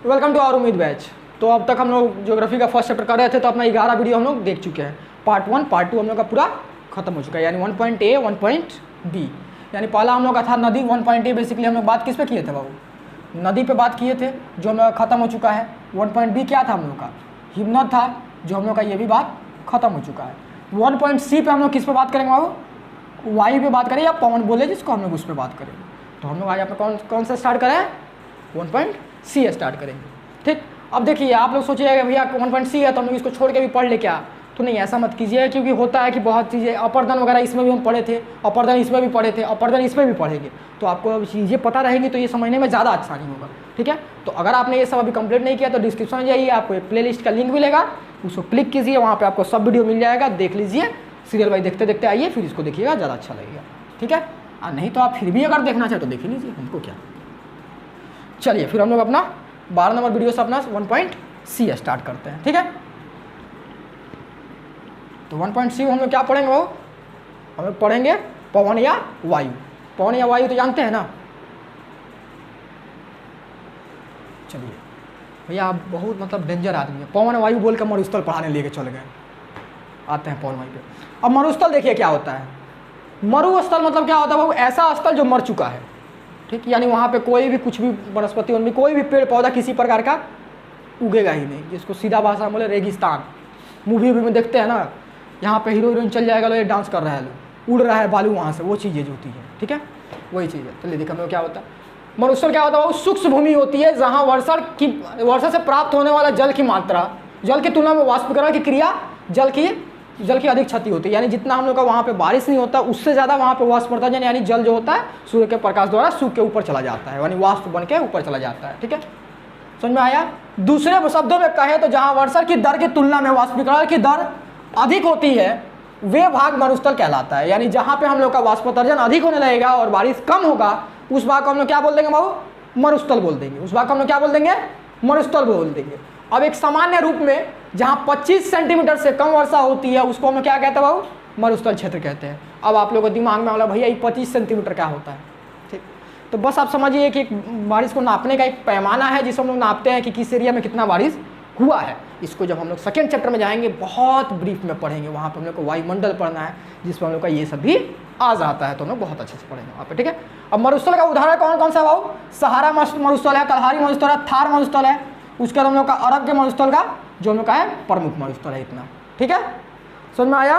Welcome to our उम्मीद batch. तो अब तक हम लोग ज्योग्राफी का फर्स्ट चैप्टर कर रहे थे, तो अपना 11 वीडियो हम लोग देख चुके हैं। पार्ट 1 पार्ट 2 हम लोग का पूरा खत्म हो चुका है, यानी 1.A 1.B। यानी पहला हम लोग का था नदी 1.A। बेसिकली हम लोग बात किस पे किए थे बाबू? नदी पे बात किए थे, जो हम लोग का खत्म हो चुका है। 1.B क्या था हम लोग का? हिमनद था, जो हम लोग का ये भी बात खत्म हो चुका है। 1.C पे हम लोग किस पे बात करेंगे बाबू? वायु पे बात करें या पवन बोले जिसको, हम लोग उस पर बात करें। तो हम लोग आज अपना कौन सा स्टार्ट करें? 1.C स्टार्ट करेंगे। ठीक, अब देखिए आप लोग सोचिएगा भैया 1.C है तो हम लोग इसको छोड़ के भी पढ़ ले क्या? तो नहीं, ऐसा मत कीजिए, क्योंकि होता है कि बहुत चीज़ें अपर्दन वगैरह इसमें भी हम पढ़े थे, अपर्दन इसमें भी पढ़े थे, अपर्दन इसमें भी पढ़ेंगे। तो आपको अब चीज़ें पता रहेंगी तो ये समझने में ज़्यादा आसानी होगा। ठीक है, तो अगर आपने ये सब अभी कंप्लीट नहीं किया तो डिस्क्रिप्शन में जाइए, आपको एक प्लेलिस्ट का लिंक मिलेगा, उसको क्लिक कीजिए, वहाँ पर आपको सब वीडियो मिल जाएगा, देख लीजिए। सीरियल वाइज देखते देखते आइए, फिर इसको देखिएगा, ज़्यादा अच्छा लगेगा। ठीक है, और नहीं तो आप फिर भी अगर देखना चाहे तो देख लीजिए, हमको क्या। चलिए फिर हम लोग अपना 12 नंबर वीडियो से अपना 1.C स्टार्ट करते हैं। ठीक है, तो 1.C हम लोग क्या पढ़ेंगे वो? हम लोग पढ़ेंगे पवन या वायु। पवन या वायु तो जानते हैं ना? चलिए भैया आप बहुत मतलब डेंजर आदमी है, पवन वायु बोल कर मरुस्थल पढ़ाने लेके चल गए। आते हैं पवन वायु पे। अब मरुस्थल देखिए क्या होता है। मरुस्थल मतलब क्या होता है वो? ऐसा स्थल जो मर चुका है। ठीक, यानी वहाँ पे कोई भी कुछ भी वनस्पति उनमें कोई भी पेड़ पौधा किसी प्रकार का उगेगा ही नहीं, जिसको सीधा भाषा में बोले रेगिस्तान। मूवी में देखते हैं ना, यहाँ पे हीरो हीरोइन चल जाएगा, लोग डांस कर रहा है, लोग उड़ रहा है बालू वहाँ से, वो चीज़ें जो होती है। ठीक है, वही चीज़ है। चलिए देखा क्या होता है। मरुस्थल क्या होता है? वो सूक्ष्म भूमि होती है जहाँ वर्षा से प्राप्त होने वाला जल की मात्रा, जल की तुलना में वाष्पीकरण की क्रिया जल की अधिक क्षति होती है। यानी जितना हम लोग का वहाँ पे बारिश नहीं होता उससे ज़्यादा वहाँ पे वाष्प पड़ता है, यानी जल जो होता है सूर्य के प्रकाश द्वारा सूर्य के ऊपर चला जाता है, यानी वाष्प बन के ऊपर चला जाता है। ठीक है, समझ में आया? दूसरे शब्दों में कहें तो जहाँ वर्षा की दर की तुलना में वाष्पीकरण की दर अधिक होती है वे भाग मरुस्थल कहलाता है। यानी जहाँ पे हम लोग का वाष्पोत्सर्जन अधिक होने लगेगा और बारिश कम होगा, उस भाग को हम लोग क्या बोल देंगे बाबू? मरुस्थल बोल देंगे। उस भाग को हम लोग क्या बोल देंगे? मरुस्थल बोल देंगे। अब एक सामान्य रूप में जहाँ 25 सेंटीमीटर से कम वर्षा होती है उसको हम क्या कहते हैं बाबू? मरुस्थल क्षेत्र कहते हैं। अब आप लोगों को दिमाग में बोला भैया ये 25 सेंटीमीटर क्या होता है? ठीक, तो बस आप समझिए कि बारिश को नापने का एक पैमाना है जिसको हम लोग नापते हैं कि किस एरिया में कितना बारिश हुआ है। इसको जब हम लोग सेकेंड चैप्टर में जाएंगे बहुत ब्रीफ में पढ़ेंगे, वहाँ पर हम लोग को वायुमंडल पढ़ना है जिसमें हम लोग का ये सब भी आ जाता है, तो हम लोग बहुत अच्छे से पढ़ेंगे वहाँ पर। ठीक है, अब मरुस्थल का उदाहरण कौन कौन सा है बाबू? सहारा मरुस्थल है, कल्हारी मरुस्थल है, थार मरुस्थल है। उसके बाद हम लोग का अरब के मरुस्थल का जो हम लोग का है प्रमुख मरुस्थल है, इतना। ठीक है, समझ में आया?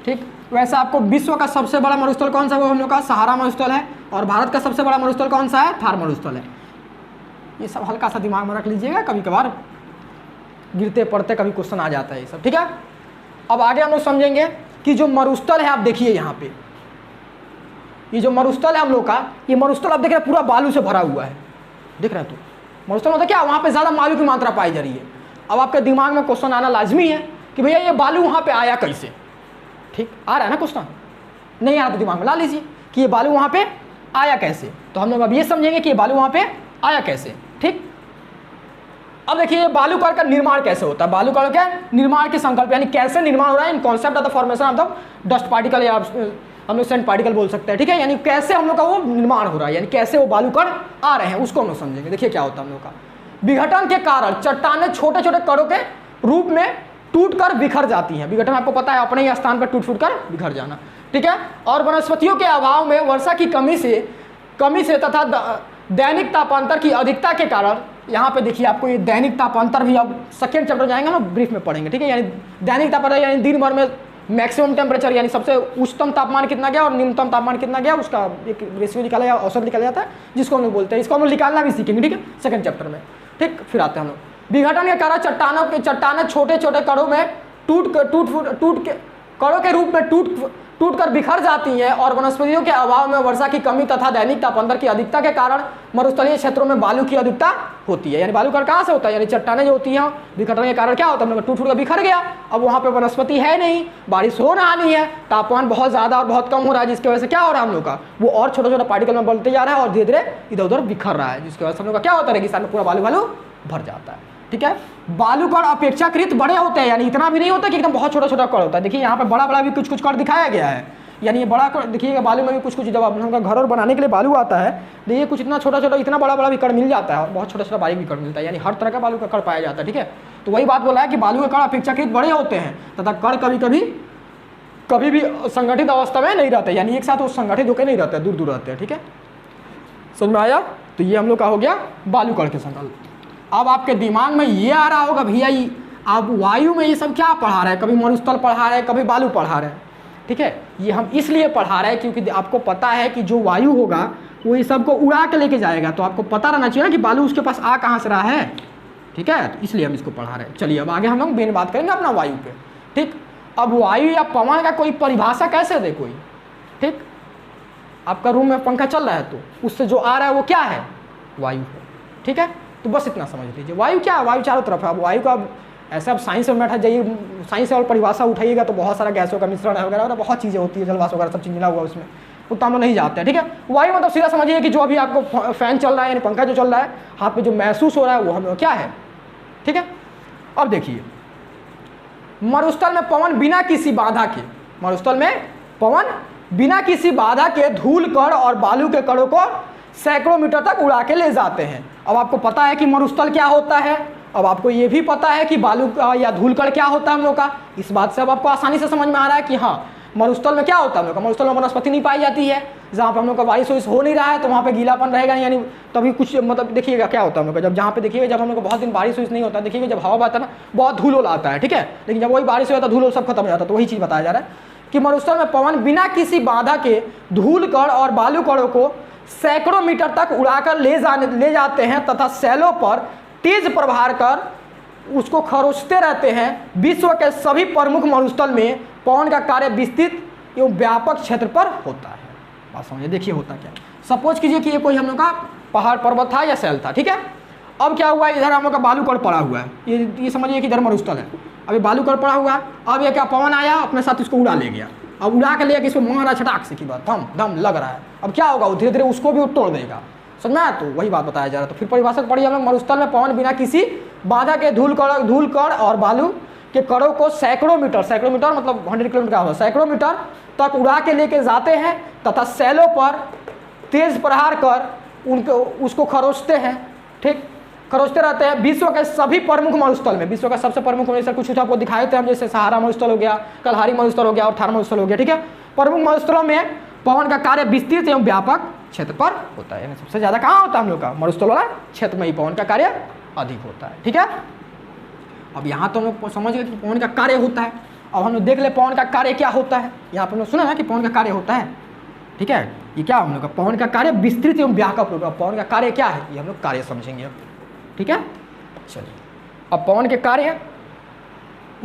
ठीक, वैसे आपको विश्व का सबसे बड़ा मरुस्थल कौन सा? वो हम लोग का सहारा मरुस्थल है। और भारत का सबसे बड़ा मरुस्थल कौन सा है? थार मरुस्थल है। ये सब हल्का सा दिमाग में रख लीजिएगा, कभी कभार गिरते पड़ते कभी क्वेश्चन आ जाता है ये सब। ठीक है, अब आगे हम लोग समझेंगे कि जो मरुस्थल है, आप देखिए यहाँ पे ये जो मरुस्थल है हम लोग का, ये मरुस्थल आप देख रहे हैं पूरा बालू से भरा हुआ है। देख रहे हैं? तो मरुस्थल मतलब क्या? वहाँ पे ज़्यादा बालू की मात्रा पाई जा रही है। अब आपके दिमाग में क्वेश्चन आना लाजमी है कि भैया ये बालू वहाँ पे आया कैसे? ठीक, आ रहा है ना क्वेश्चन? नहीं आ रहा तो दिमाग में ला लीजिए कि ये बालू वहाँ पे आया कैसे। तो हम लोग अब ये समझेंगे कि ये बालू वहाँ पे आया कैसे। ठीक, अब देखिए बालू कण का निर्माण कैसे होता है? बालू कण का निर्माण के संकल्प यानी कैसे निर्माण हो रहा है, in concept of the formation of the dust particle या हम लोग सेंट पार्टिकल बोल सकते हैं। ठीक है, यानी कैसे हम लोग का वो निर्माण हो रहा है, यानी कैसे वो बालू कण आ रहे हैं, उसको हम लोग समझेंगे। देखिए क्या होता है हम लोग का विघटन के कारण चट्टानें छोटे छोटे कणों के रूप में टूटकर बिखर जाती हैं। विघटन आपको पता है, अपने ही स्थान पर टूट फूट कर बिखर जाना। ठीक है, और वनस्पतियों के अभाव में वर्षा की कमी से तथा दैनिक तापांतर की अधिकता के कारण, यहाँ पे देखिए आपको ये दैनिक तापांतर भी अब सेकेंड चैप्टर जाएंगे ना ब्रीफ में पढ़ेंगे। ठीक है, यानी दैनिक तापांतर यानी दिन भर में मैक्सिमम टेम्परेचर यानी सबसे उच्चतम तापमान कितना गया और निम्नतम तापमान कितना गया, उसका एक रेशियो निकाला या औसत निकाला जाता है, जिसको हम लोग बोलते हैं। इसको हम लोग निकालना भी सीखेंगे। ठीक है, सेकंड चैप्टर में। ठीक, फिर आते हैं हम लोग विघटन के कारण चट्टानें छोटे छोटे कणों में कणों के रूप में टूट कर बिखर जाती हैं और वनस्पतियों के अभाव में वर्षा की कमी तथा दैनिक तापांतर की अधिकता के कारण मरुस्थलीय क्षेत्रों में बालू की अधिकता होती है। यानी बालू कण कहाँ से होता है? यानी चट्टानें जो होती हैं विघटन के कारण क्या होता है? टूट कर बिखर गया, अब वहाँ पे वनस्पति है नहीं, बारिश हो रहा नहीं है, तापमान बहुत ज़्यादा और बहुत कम हो रहा है, जिसकी वजह से क्या हो रहा है हम लोग का वो और छोटा छोटा पार्टिकल में बढ़ते जा रहा है और धीरे धीरे इधर उधर बिखर रहा है, जिसकी वजह से हम लोग का क्या होता है? रेगिस्तान में पूरा बालू भर जाता है। ठीक है, बालू कण अपेक्षाकृत बड़े होते हैं, यानी इतना भी नहीं होता कि एकदम बहुत छोटा छोटा कण होता है। देखिए यहाँ पे बड़ा बड़ा भी कुछ कण दिखाया गया है, यानी ये बड़ा देखिएगा बालू में भी कुछ कुछ जब आप लोगों का घर और बनाने के लिए बालू आता है, देखिए कुछ इतना छोटा छोटा इतना बड़ा बड़ा भी कण मिल जाता है और बहुत छोटा छोटा बारीक भी कण मिलता है, यानी हर तरह का बालू का कण पाया जाता है। ठीक है, तो वही बात बोला है कि बालू के कण अपेक्षाकृत बड़े होते हैं तथा कण कभी भी संगठित अवस्था में नहीं रहते, यानी एक साथ वो संगठित होकर नहीं रहते, दूर दूर रहते हैं। ठीक है, समझ में आया? तो ये हम लोग का हो गया बालू कण के संकल्प। अब आपके दिमाग में ये आ रहा होगा भैया आप वायु में ये सब क्या पढ़ा रहे हैं, कभी मरुस्थल पढ़ा रहे हैं, कभी बालू पढ़ा रहे हैं। ठीक है, ये हम इसलिए पढ़ा रहे हैं क्योंकि आपको पता है कि जो वायु होगा वो ये सबको उड़ा के लेके जाएगा, तो आपको पता रहना चाहिए ना कि बालू उसके पास आ कहाँ से रहा है। ठीक है, तो इसलिए हम इसको पढ़ा रहे हैं। चलिए अब आगे हम लोग मेन बात करेंगे अपना वायु पे। ठीक, अब वायु या पवन का कोई परिभाषा कैसे दे कोई। ठीक, आपका रूम में पंखा चल रहा है तो उससे जो आ रहा है वो क्या है, वायु है। ठीक है, तो बस इतना समझ लीजिए वायु क्या है, वायु चारों तरफ है। अब वायु का ऐसा अब साइंस में बैठा जाइए, साइंस और परिभाषा उठाइएगा तो बहुत सारा गैसों का मिश्रण है वगैरह बहुत चीज़ें होती है, जलवाष्प वगैरह सब चीज़ मिला हुआ उसमें, उतना हम लोग नहीं जाते हैं। ठीक है, वायु मतलब सीधा समझिए कि जो अभी आपको फैन चल रहा है यानी पंखा जो चल रहा है हाथ में जो महसूस हो रहा है वो हम लोग क्या है। ठीक है, अब देखिए मरुस्थल में पवन बिना किसी बाधा के, मरुस्थल में पवन बिना किसी बाधा के धूल कण और बालू के कणों को सैकड़ों मीटर तक उड़ा के ले जाते हैं। अब आपको पता है कि मरुस्थल क्या होता है, अब आपको ये भी पता है कि बालू का या धूल कण क्या होता है हम लोग का। इस बात से अब आपको आसानी से समझ में आ रहा है कि हाँ मरुस्थल में क्या होता है हम लोग का। मरुस्थल में वनस्पति नहीं पाई जाती है, जहाँ पे हम लोग का बारिश वारिश हो नहीं रहा है तो वहाँ पे गीलापन रहेगा, यानी तभी कुछ मतलब देखिएगा क्या होता है हम लोग का। जब जहाँ पे देखिएगा जब हम लोग को बहुत दिन बारिश वारिश नहीं होता, देखिएगा जब हवा बहता है ना बहुत धूल आता है। ठीक है, लेकिन जब वही बारिश हो जाता है धूल सब खत्म हो जाता है। तो वही चीज़ बताया जा रहा है कि मरुस्थल में पवन बिना किसी बाधा के धूल कण और बालू कणों को सैकड़ों मीटर तक उड़ाकर ले जाते हैं तथा सैलों पर तेज प्रहार कर उसको खरोचते रहते हैं। विश्व के सभी प्रमुख मरुस्थल में पवन का कार्य विस्तृत एवं व्यापक क्षेत्र पर होता है। बात समझिए, देखिए होता क्या। सपोज कीजिए कि ये कोई हम लोग का पहाड़ पर्वत था या सैल था। ठीक है, अब क्या हुआ इधर हम लोग का बालू कण पड़ा हुआ है, ये समझिए कि इधर मरुस्थल है, अभी बालू कण पड़ा हुआ है। अब ये क्या पवन आया अपने साथ इसको उड़ा ले गया, अब उड़ा के ले गया इसको मारा छटाक से की बात धम धम लग रहा है। अब क्या होगा धीरे धीरे उसको भी तोड़ देगा, समझ में आया? तो वही बात बताया जा रहा है। तो फिर परिभाषा पढ़िए हम लोग, मरुस्थल में पवन बिना किसी बाधा के धूल कण और बालू के कणों को सैकड़ों मीटर मतलब 100 किलोमीटर का होगा, सैकड़ों मीटर तक उड़ा के लेके जाते हैं तथा सैलों पर तेज प्रहार कर उसको खरोचते हैं। ठीक, खरोचते रहते हैं। विश्व के सभी प्रमुख मरुस्थल में, विश्व का सबसे प्रमुख मरुस्थल कुछ आपको दिखाए थे हम, जैसे सहारा मरुस्थल हो गया, कलहारी मरुस्थल हो गया और थार मरुस्थल हो गया। ठीक है, प्रमुख मरुस्थलों में पवन का कार्य विस्तृत एवं व्यापक क्षेत्र पर होता है, यानी सबसे ज़्यादा कहाँ होता है हम लोग का मरुस्थल वाला क्षेत्र में ही पवन का कार्य अधिक होता है। ठीक है, अब यहाँ तो हम लोग समझ गए कि पवन का कार्य होता है। अब हम लोग देख ले पवन का कार्य क्या होता है। यहाँ पर हम लोग सुना ना कि पवन का कार्य होता है। ठीक है, ये क्या हम लोग का पवन का कार्य विस्तृत एवं व्यापक होगा। पवन का कार्य क्या है ये हम लोग कार्य समझेंगे। ठीक है, चलिए अब पवन के कार्य,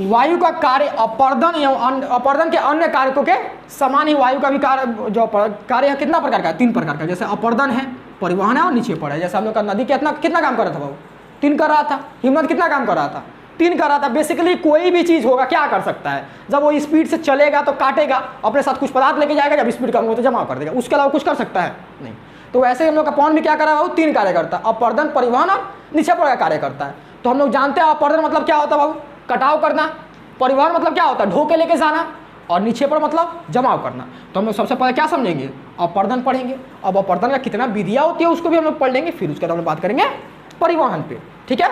वायु का कार्य अपर्दन एवं अपर्दन के अन्य कारकों के समान ही वायु का भी कार्य जो कार्य है कितना प्रकार का है, 3 प्रकार का। जैसे अपर्दन है, परिवहन है और नीचे पड़ा है। जैसे हम लोग का नदी कितना काम कर रहा था बाबू, 3 कर रहा था। हिम्मत कितना काम कर रहा था, 3 कर रहा था। बेसिकली कोई भी चीज़ होगा क्या कर सकता है, जब वो स्पीड से चलेगा तो काटेगा, अपने साथ कुछ पदार्थ लेके जाएगा, जब स्पीड कम हो तो जमा कर देगा, उसके अलावा कुछ कर सकता है नहीं। तो वैसे हम लोग का पवन भी क्या कर रहा है, 3 कार्य करता है, अपर्दन, परिवहन और नीचे पड़ा कार्य करता है। तो हम लोग जानते हैं अपर्दन मतलब क्या होता है बाबू, कटाव करना। परिवहन मतलब क्या होता है, ढो के लेके जाना। और नीचे पर मतलब जमाव करना। तो हम लोग सबसे पहले क्या समझेंगे, अपर्दन पढ़ेंगे। अब अपर्दन का कितना विधियाँ होती है उसको भी हम लोग पढ़ लेंगे, फिर उसके बाद हम बात करेंगे परिवहन पे। ठीक है,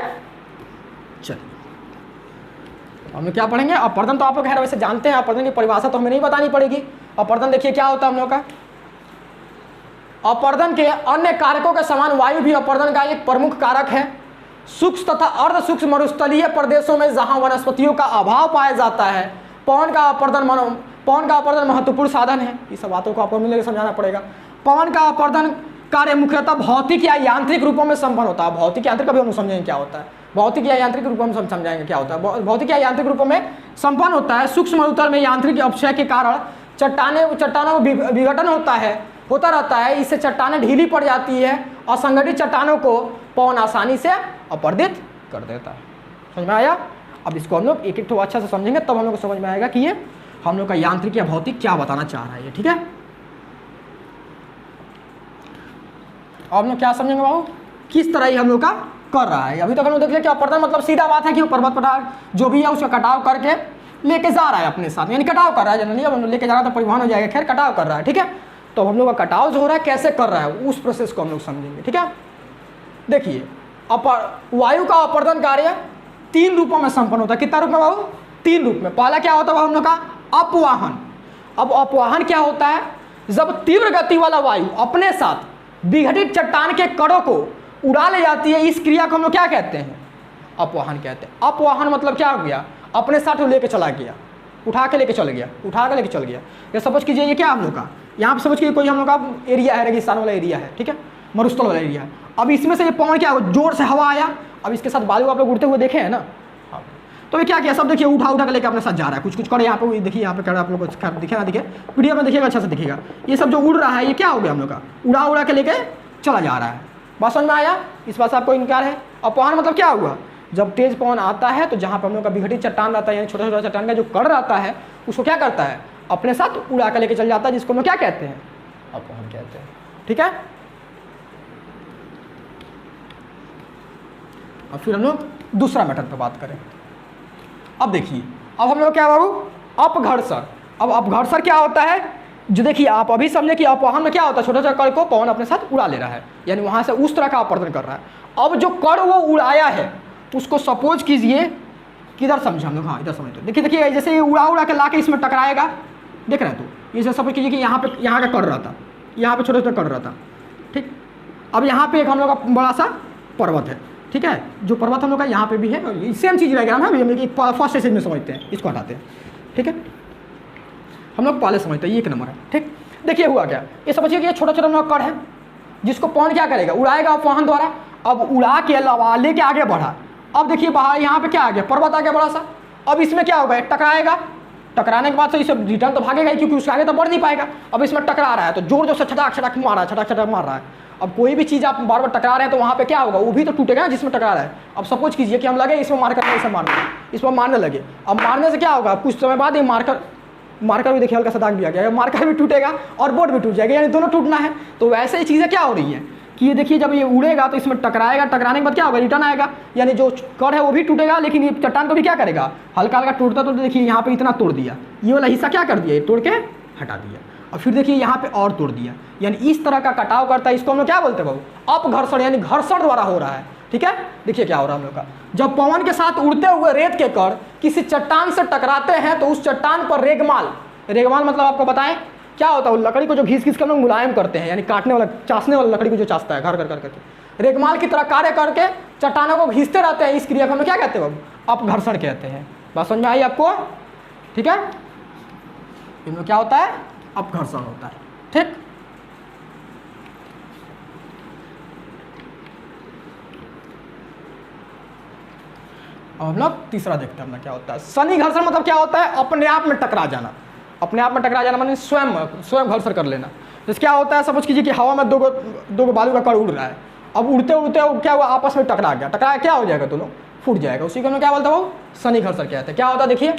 चलिए हम लोग क्या पढ़ेंगे, अपर्दन तो आप लोग खैर वैसे जानते हैं, अपर्दन की परिभाषा तो हमें नहीं बतानी पड़ेगी। अपर्दन देखिए क्या होता है हम लोग का, अपर्दन के अन्य कारकों के समान वायु भी अपर्दन का एक प्रमुख कारक है। सूक्ष्म तथा अर्ध सूक्ष्म मरुस्थलीय प्रदेशों में जहां वनस्पतियों का अभाव पाया जाता है, पवन का अपर्दन महत्वपूर्ण साधन है। ये सब बातों को आपको मिलकर समझाना पड़ेगा। पवन का अपर्दन कार्य मुख्यतः भौतिक या यांत्रिक रूपों में संपन्न होता है। भौतिक यांत्रिक अभी हम समझेंगे क्या होता है, भौतिक या यांत्रिक रूपों में समझाएंगे क्या होता है। भौतिक या यांत्रिक रूपों में संपन्न होता है। सूक्ष्म मरुस्थल में यांत्रिक अपक्षय के कारण चट्टानों में विघटन होता रहता है। इससे चट्टानें ढीली पड़ जाती है। असंगठित चट्टानों को पवन आसानी से अपर्दित कर देता है। समझ में आया? अब इसको हम लोग एक एक तो अच्छा से समझेंगे, तब हम लोग को समझ में आएगा कि ये हम लोग का यांत्रिक या भौतिक क्या बताना चाह रहा है ये। ठीक है, अब हम लोग क्या समझेंगे बाबू, किस तरह ये हम लोग का कर रहा है। अभी तक हम लोग देख लिया कि अपर्दन मतलब सीधा बात है कि वो पर्वत पठार जो भी है उसका कटाव करके लेके जा रहा है अपने साथ, यानी कटाव कर रहा है जनरली। अब हम लोग लेके जा रहा था परिवहन हो जाएगा, खैर कटाव कर रहा है, ठीक है। तो हम लोग का कटाव जो हो रहा है कैसे कर रहा है उस प्रोसेस को हम लोग समझेंगे, ठीक है। देखिए वायु का अपर्दन कार्य 3 रूपों में संपन्न होता है। कितना रूप में बाबू? 3 रूप में। पहला क्या होता है हम लोग का? अपवाहन। अब अपवाहन क्या होता है? जब तीव्र गति वाला वायु अपने साथ विघटित चट्टान के कणों को उड़ा ले जाती है, इस क्रिया को हम लोग क्या कहते हैं? अपवाहन कहते हैं। अपवाहन मतलब क्या हो गया? अपने साथ वो लेके चला गया, उठा के लेके चल गया, उठा के लेके चल गया। ये समझ कीजिए ये क्या हम लोग का, यहाँ पर समझ कीजिए कोई हम लोग का एरिया है, रेगिस्तान वाला एरिया है, ठीक है, मरुस्थल वाला एरिया है। अब इसमें से ये पवन क्या हो, जोर से हवा आया, अब इसके साथ बालू आप लोग उड़ते हुए देखे हैं ना, तो ये क्या किया, सब देखिए उठा उठा के लेके अपने साथ जा रहा है। कुछ कुछ कर यहाँ पे देखिए, यहाँ पे कर आप लोग को दिखे ना दिखे, वीडियो में देखिएगा अच्छा से दिखेगा। ये सब जो उड़ रहा है ये क्या हो गया हम लोग का, उड़ा उड़ा के लेके चला जा रहा है। बात समझ में आया? इस बात से आपको इनकार है? अपवाहन मतलब क्या हुआ? जब तेज पवन आता है तो जहाँ पर हम लोग का विघटित चट्टान रहता है, यानी छोटा छोटा चट्टान का जो कण रहता है, उसको क्या करता है, अपने साथ उड़ा के लेके चल जाता है, जिसको हम क्या कहते हैं? अपवाहन कहते हैं, ठीक है। अब फिर हम लोग दूसरा मेथड पर बात करें। अब देखिए, अब हम लोग क्या बाबू, अपघर्षण। अब अपघर्षण क्या होता है, जो देखिए आप अभी समझे कि अपवाहन में क्या होता है, छोटा छोटा कण को पवन अपने साथ उड़ा ले रहा है, यानी वहां से उस तरह का अपवर्तन कर रहा है। अब जो कण वो उड़ाया है उसको सपोज कीजिए, किधर समझे हम लोग, हाँ इधर समझते। देखिए जैसे ये उड़ा उड़ा के ला के इसमें टकराएगा, देख रहे हैं, तो ये सपोज कीजिए कि यहाँ का कण रहा था, यहाँ पे छोटा छोटा कण रहा था, ठीक। अब यहाँ पे एक हम लोग का बड़ा सा पर्वत है, ठीक है, जो पर्वत हम लोग का यहाँ पे भी है, सेम चीज़ रहेगा ना, हम लोग फर्स्ट स्टेज में समझते हैं, इसको हटाते हैं, ठीक है, हम लोग पहले समझते हैं, ये 1 नंबर है, ठीक। देखिए हुआ क्या, ये समझिए कि ये छोटा छोटा हम लोग कण है, जिसको पवन क्या करेगा, उड़ाएगा अपवाहन द्वारा। अब उड़ा के अलावा लेके आगे बढ़ा, अब देखिए बाहर यहाँ पे क्या आ गया, पर्वत आ गया बड़ा सा। अब इसमें क्या होगा, टकराएगा, टकराने के बाद तो इसे रिटर्न तो भागेगा ही, क्योंकि उसके आगे तो बढ़ नहीं पाएगा। अब इसमें टकरा रहा है तो जोर जोर से छटाक छटाक मार रहा है, छटाक छटाक मार रहा है। अब कोई भी चीज़ आप बार बार टकरा रहे हैं तो वहाँ पे क्या होगा, वो भी तो टूटेगा ना जिसमें टकरा रहा है। अब सपोज कीजिए कि हम लगे इसमें मारकर, इसे मारने, इसमें मारने लगे। अब मारने से क्या होगा, कुछ समय बाद ये मारकर भी देखिए हल्का सा दाग भी आ गया, मारकर भी टूटेगा और बोर्ड भी टूट जाएगा, यानी दोनों टूटना है। तो वैसे ही चीज़ें क्या हो रही हैं कि ये देखिए, जब ये उड़ेगा तो इसमें टकराएगा, टकराने के बाद क्या होगा, रिटर्न आएगा, यानी जो कण है वो भी टूटेगा, लेकिन ये चट्टान को भी क्या करेगा, हल्का हल्का टूटता। तो देखिए यहाँ पे इतना तोड़ दिया, ये वाला हिस्सा क्या कर दिया, ये तोड़ के हटा दिया, और फिर देखिए यहाँ पे और तोड़ दिया, यानी इस तरह का कटाव करता है। इसको हम लोग क्या बोलते हैं बाबू, अपघर्षण, यानी घर्षण द्वारा हो रहा है, ठीक है। देखिए क्या हो रहा है हम लोग का, जब पवन के साथ उड़ते हुए रेत के कण किसी चट्टान से टकराते हैं तो उस चट्टान पर रेगमाल, रेगमाल मतलब आपको बताएं क्या होता है, लकड़ी को जो घिस घिस के हम लोग मुलायम करते हैं, यानी काटने वाला, चासने वाला लकड़ी को जो चासता है घर कर करके, रेगमाल की तरह कार्य करके चट्टानों को घिसते रहते हैं। इस क्रिया को हम लोग क्या कहते हैं बाबू, अपघर्षण कहते हैं। बात समझ में आई आपको? ठीक है, इनमें क्या होता है, अपघर्षण होता है, ठीक। अब हम लोग तीसरा देखते हैं अपना क्या होता है, सनी घर्षण। मतलब क्या होता है, अपने आप में टकरा जाना, अपने आप में टकरा जाना माने स्वयं घर्षण कर लेना। जैसे क्या होता है, समझ कीजिए कि हवा में दो गो बालू का कण उड़ रहा है, अब उड़ते उड़ते वो क्या हुआ, आपस में टकरा गया, टकराया क्या हो जाएगा, दोनों फूट जाएगा, उसी को हम क्या बोलते हैं, वो सनी घर्षण कहते हैं। क्या होता है देखिए,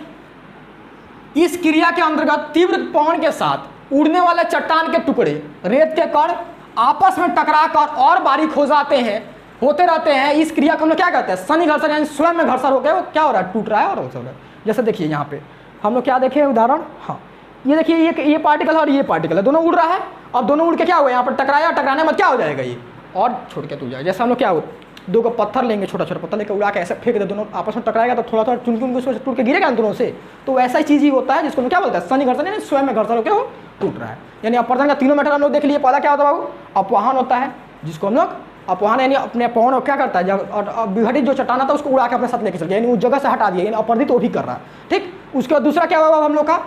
इस क्रिया के अंतर्गत तीव्र पवन के साथ उड़ने वाले चट्टान के टुकड़े, रेत के कण आपस में टकरा कर और बारीक हो जाते हैं, होते रहते हैं। इस क्रिया को हम लोग क्या कहते हैं, सनी घर्षण, यानी स्वयं में घर्षण होकर वो क्या हो रहा है, टूट रहा है और हो रहा है। जैसे देखिए यहाँ पे हम लोग क्या देखें उदाहरण, हाँ ये देखिए, ये पार्टिकल है और ये पार्टिकल है, दोनों उड़ रहा है, और दोनों उड़ के क्या हुआ, यहाँ पर टकराया, टकराने में क्या हो जाएगा, ये और छोड़ के टूट जाएगा। जैसे हम लोग क्या हो, दो को पत्थर लेंगे, छोटा छोटा पत्थर लेकर उड़ा के ऐसे फेंक दे, दोनों आपस में टकराएगा तो थोड़ा थोड़ा चुन चुन उसमें टूट के गिरेगा दोनों से। तो वैसा ही चीज़ ही होता है जिसको हम क्या बोलते हैं, सनी घर्षण, यानी स्वयं में घर्षण होकर वो टूट रहा है। यानी अपवर्तन का तीनों मेथड हम लोग देख लिए। पहला क्या होता है बाबू, अपवाहन होता है, जिसको हम लोग अपवाहन यानी अपने पवन क्या करता है, जब विघटित जो चट्टान था उसको उड़ा के अपने साथ लेके चल गया, यानी उस जगह से हटा दिया, यानी अपवर्तित वो भी कर रहा है, ठीक। उसके बाद दूसरा क्या हुआ हम लोग का,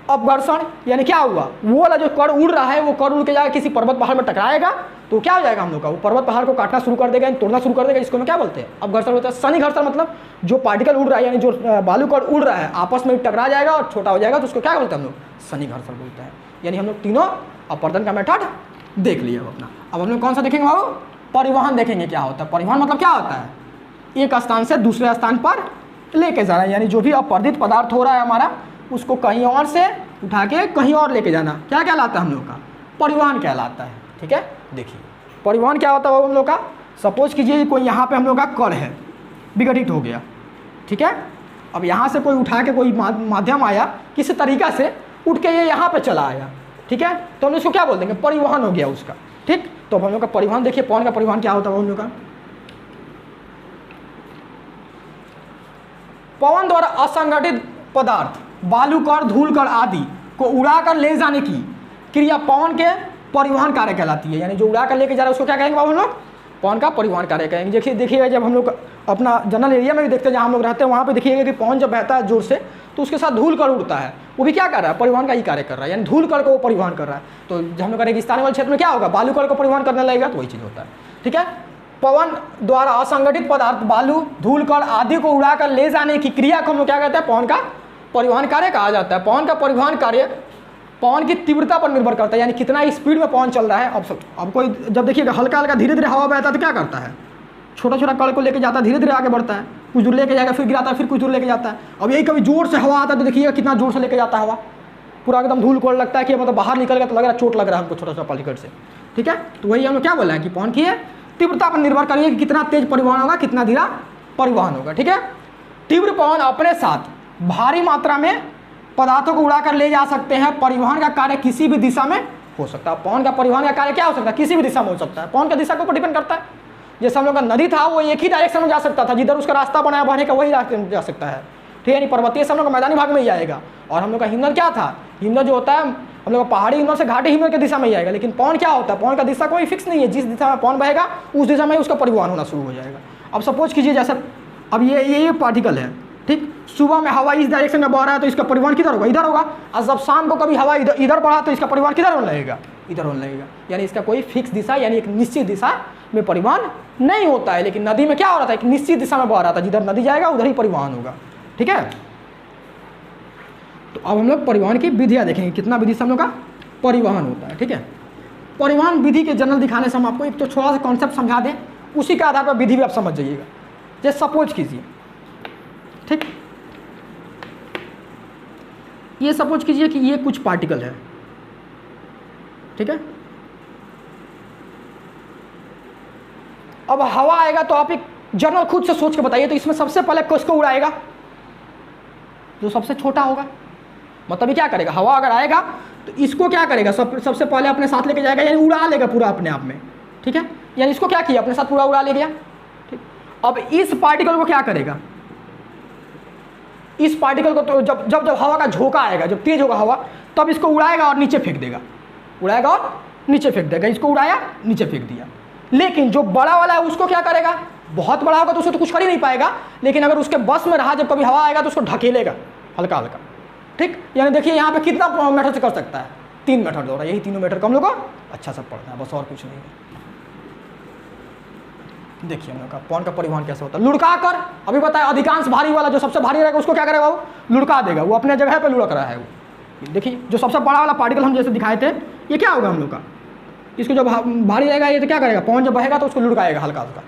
अपघर्षण, यानी क्या हुआ, वो वाला जो कण उड़ रहा है वो कण उड़ के जाकर किसी पर्वत पहाड़ में टकराएगा तो क्या हो जाएगा हम लोग का, वो पर्वत पहाड़ को काटना शुरू कर देगा, तोड़ना शुरू कर देगा, इसको हम क्या बोलते हैं, अपघर्षण होता है। सनी घर्षण मतलब जो पार्टिकल उड़ रहा है, यानी जो बालू कण उड़ रहा है आपस में टकरा जाएगा और छोटा हो जाएगा, तो उसको क्या बोलते हैं हम लोग, सनी घर्षण बोलते हैं। यानी हम लोग तीनों अपवर्तन का मेथड देख लिया अपना। अब हम लोग कौन सा देखेंगे बाबू, परिवहन देखेंगे। क्या होता है परिवहन, मतलब क्या होता है, एक स्थान से दूसरे स्थान पर लेके जाना, यानी जो भी अपवर्तित पदार्थ हो रहा है हमारा उसको कहीं और से उठा के कहीं और लेके जाना, क्या कहलाता है हम लोग का, परिवहन कहलाता है, ठीक है। देखिए परिवहन क्या होता है हम लोग का, सपोज कीजिए कोई यहाँ पे हम लोग का कण है, विघटित हो गया, ठीक है। अब यहाँ से कोई उठा के कोई माध्यम आया किसी तरीका से, उठ के ये यहाँ पे चला आया, ठीक है, तो हम इसको क्या बोल देंगे, परिवहन हो गया उसका। ठीक, तो हम लोग का परिवहन देखिए, पवन का परिवहन क्या होता है हम लोग का, पवन द्वारा असंगठित पदार्थ बालूकण धूलकण आदि को उड़ाकर ले जाने की क्रिया पवन के परिवहन कार्य कहलाती है। यानी जो उड़ाकर लेके जा रहा है उसको क्या कहेंगे बाबू हम लोग, पवन का परिवहन कार्य कहेंगे। देखिएगा जब हम लोग अपना जनरल एरिया में भी देखते हैं जहाँ हम लोग रहते हैं, वहाँ पे देखिएगा कि पवन जब बहता है जोर से तो उसके साथ धूलकण उड़ता है, वो भी क्या कर रहा है, परिवहन का ही कार्य कर रहा है, यानी धूलकण को वो परिवहन कर रहा है। तो जब हम लोग रेगिस्तान वाले क्षेत्र में क्या होगा, बालूकण को परिवहन करने लगेगा, तो वही चीज़ होता है। ठीक है, पवन द्वारा असंगठित पदार्थ बालू धूलकण आदि को उड़ाकर ले जाने की क्रिया को हम लोग क्या कहते हैं, पवन का परिवहन कार्य कहा जाता है। पवन का परिवहन कार्य पवन की तीव्रता पर निर्भर करता है, यानी कितना स्पीड में पवन चल रहा है। अब कोई जब देखिएगा हल्का हल्का धीरे धीरे हवा बहता है तो क्या करता है, छोटा छोटा कण को लेके जाता है, धीरे धीरे आगे बढ़ता है, कुछ दूर लेके जाएगा, फिर गिराता है, फिर कुछ दूर लेके जाता है। अब यही कभी जोर से हवा आता है तो देखिएगा कितना जोर से लेके जाता है हवा, पूरा एकदम धूल कोड़ लगता है कि मतलब बाहर निकल गया तो लग रहा है चोट लग रहा है हमको छोटा छोटा पार्टिकल से। ठीक है, तो वही हम लोग क्या बोल रहे हैं कि पवन की है तीव्रता पर निर्भर करेगी कि कितना तेज परिवहन होगा, कितना धीरा परिवहन होगा। ठीक है, तीव्र पवन अपने साथ भारी मात्रा में पदार्थों को उड़ाकर ले जा सकते हैं। परिवहन का कार्य किसी भी दिशा में हो सकता है। पवन का परिवहन का कार्य क्या हो सकता है, किसी भी दिशा में हो सकता है। पवन का दिशा के ऊपर डिपेंड करता है। जैसे हम लोग का नदी था वो एक ही डायरेक्शन में जा सकता था, जिधर उसका रास्ता बनाया बहने का वही रास्ते में जा सकता है। ठीक है, यानी पर्वतीय से हम लोग का मैदानी भाग में ही आएगा। और हम लोग का हिमनद क्या था, हिमनद जो होता है हम लोग का पहाड़ी हिमनद से घाटी हिमनद की दिशा में ही आएगा। लेकिन पवन क्या होता है, पवन का दिशा कोई फिक्स नहीं है, जिस दिशा में पवन बहेगा उस दिशा में उसका परिवहन होना शुरू हो जाएगा। अब सपोज कीजिए जैसे अब ये पार्टिकल है, ठीक, सुबह में हवा इस डायरेक्शन में बह रहा है तो इसका परिवहन किधर होगा, इधर होगा। और जब शाम को कभी हवा इधर बढ़ा तो इसका परिवहन किधर होने लगेगा, इधर होने लगेगा। यानी इसका कोई फिक्स दिशा यानी एक निश्चित दिशा में परिवहन नहीं होता है। लेकिन नदी में क्या हो रहा था, एक निश्चित दिशा में बह रहा था, जिधर नदी जाएगा उधर ही परिवहन होगा। ठीक है, तो अब हम लोग परिवहन की विधियाँ देखेंगे, कितना विधि से हम लोग का परिवहन होता है। ठीक है, परिवहन विधि के जनरल दिखाने से हम आपको एक तो थोड़ा सा कॉन्सेप्ट समझा दें, उसी के आधार पर विधि भी आप समझ जाइएगा। जैसे सपोज कीजिए, ठीक, ये सपोज कीजिए कि ये कुछ पार्टिकल है। ठीक है, अब हवा आएगा तो आप एक जनरल खुद से सोच के बताइए, तो इसमें सबसे पहले किसको उड़ाएगा, जो सबसे छोटा होगा। मतलब ये क्या करेगा, हवा अगर आएगा तो इसको क्या करेगा, सबसे पहले अपने साथ लेके जाएगा, यानी उड़ा लेगा पूरा अपने आप में। ठीक है, यानी इसको क्या किया, अपने साथ पूरा उड़ा ले गया। ठीक, अब इस पार्टिकल को क्या करेगा, इस पार्टिकल को तो जब जब जब हवा का झोंका आएगा, जब तेज होगा हवा, तब इसको उड़ाएगा और नीचे फेंक देगा, उड़ाएगा और नीचे फेंक देगा। इसको उड़ाया नीचे फेंक दिया। लेकिन जो बड़ा वाला है उसको क्या करेगा, बहुत बड़ा होगा तो उसको तो कुछ कर ही नहीं पाएगा। लेकिन अगर उसके बस में रहा, जब कभी हवा आएगा तो उसको ढकेलेगा हल्का हल्का। ठीक, यानी देखिए यहाँ पे कितना मेथड से कर सकता है, 3 मेथड द्वारा। यही तीनों मेथड का हम लोग को अच्छा सब पढ़ना है, बस और कुछ नहीं है। देखिए हम लोग का पवन का परिवहन कैसे होता है, लुढ़का कर। अभी बताया अधिकांश भारी वाला जो सबसे भारी रहेगा उसको क्या करेगा, वो लुढ़का देगा, वो अपने जगह पे लुढ़क रहा है वो। देखिए जो सबसे बड़ा वाला पार्टिकल हम जैसे दिखाए थे, ये क्या होगा हम लोग का, इसको जब भारी रहेगा ये तो क्या करेगा, पवन जब बहेगा तो उसको लुढ़काएगा हल्का हल्का।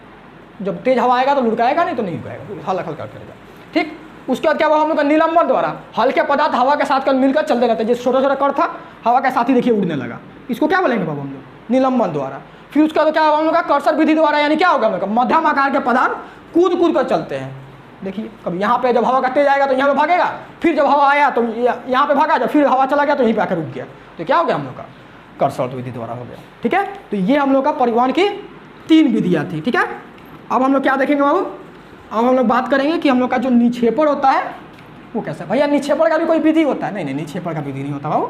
जब तेज हवा आएगा तो लुढ़काएगा, नहीं तो नहीं बहेगा, हल्का हल्का करेगा। ठीक, उसके बाद क्या हुआ हम लोग का निलंबन द्वारा, हल्के पदार्थ हवा के साथ मिलकर चलते रहते हैं। जैसे छोटा छोटा कण था, हवा के साथ ही देखिए उड़ने लगा, इसको क्या बोलेंगे बाबू हम लोग, निलंबन द्वारा। फिर उसका तो क्या होगा हम लोग का कर्सर विधि द्वारा, यानी क्या होगा हम लोग का मध्यम आकार के पदार्थ कूद कूद कर चलते हैं। देखिए कभी यहाँ पे जब हवा का तेज आएगा तो यहाँ पे भागेगा, फिर जब हवा आया तो यहाँ पे भागा, जब फिर हवा चला गया तो यहीं पे आकर रुक गया। तो क्या हो गया हम लोग का कर्सर विधि द्वारा हो गया। ठीक है, तो ये हम लोग का परिवहन की 3 विधियाँ थी। ठीक है, अब हम लोग क्या देखेंगे बाबू, अब हम लोग बात करेंगे कि हम लोग का जो निक्षेपण होता है वो कैसा। भैया निक्षेपण का भी कोई विधि होता है, नहीं, निक्षेपण का विधि नहीं होता बाबू।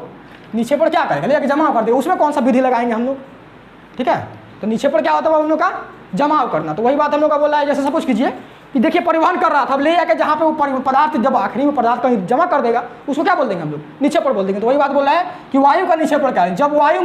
निक्षेपण क्या करेगा, लेकर जमा कर देगा, उसमें कौन सा विधि लगाएंगे हम लोग। ठीक है, तो निक्षेपण क्या होता है हम लोग का, जमाव करना। तो वही बात हम लोग का बोल रहा है, जैसे सपोज कीजिए कि देखिए परिवहन कर रहा था, अब ले जाकर जहाँ पे वो पदार्थ जब आखिरी में पदार्थ कहीं जमा कर देगा उसको क्या बोल देंगे हम लोग, निक्षेपण बोल देंगे। तो वही बात बोल रहा है कि वायु का निक्षेपण क्या है, जब वायु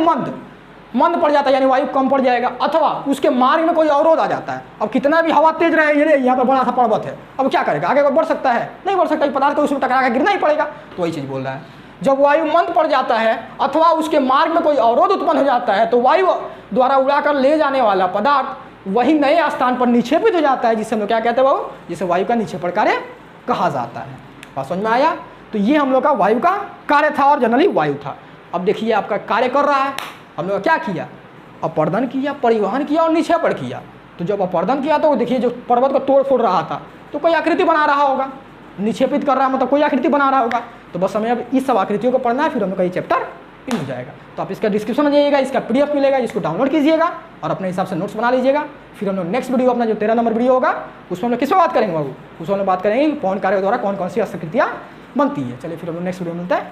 मंद पड़ जाता है, यानी वायु कम पड़ जाएगा, अथवा उसके मार्ग में कोई अवरोध आ जाता है। अब कितना भी हवा तेज रहे, ये यहाँ पर बड़ा सा पर्वत है, अब क्या करेगा, आगे बढ़ सकता है, नहीं बढ़ सकता, पदार्थ को उसमें टकरा कर गिरना ही पड़ेगा। तो वही चीज़ बोल रहा है, जब वायु मंद पड़ जाता है अथवा उसके मार्ग में कोई अवरोध उत्पन्न हो जाता है, तो वायु द्वारा उड़ाकर ले जाने वाला पदार्थ वही नए स्थान पर निक्षेपित हो जाता है, जिसे हम लोग क्या कहते हैं बाबू, जिसे वायु का निक्षेपण कार्य कहा जाता है। बात समझ में आया। तो ये हम लोग का वायु का कार्य था और जनरली वायु था। अब देखिए आपका कार्य कर रहा है, हम लोग क्या किया, अपर्दन किया, परिवहन किया और निक्षेपण किया। तो जब अपर्दन किया तो देखिए जो पर्वत को तोड़ फोड़ रहा था तो कोई आकृति बना रहा होगा, निक्षेपित कर रहा है, मतलब कोई आकृति बना रहा होगा। तो बस हमें अब इस सब आकृतियों को पढ़ना है, फिर हम लोग का ये चैप्टर मिल जाएगा। तो आप इसका डिस्क्रिप्शन में जाइएगा, इसका PDF मिलेगा, इसको डाउनलोड कीजिएगा और अपने हिसाब से नोट्स बना लीजिएगा। फिर हम लोग नेक्स्ट वीडियो अपना जो 13 नंबर वीडियो होगा उसमें हम लोग किस में बात करेंगे बाबू, उसमें हम लोग बात करेंगे कि पवन कार्य द्वारा कौन कौन सी आकृतियाँ बनती है। चलिए फिर हम लोग नेक्स्ट वीडियो मिलता है।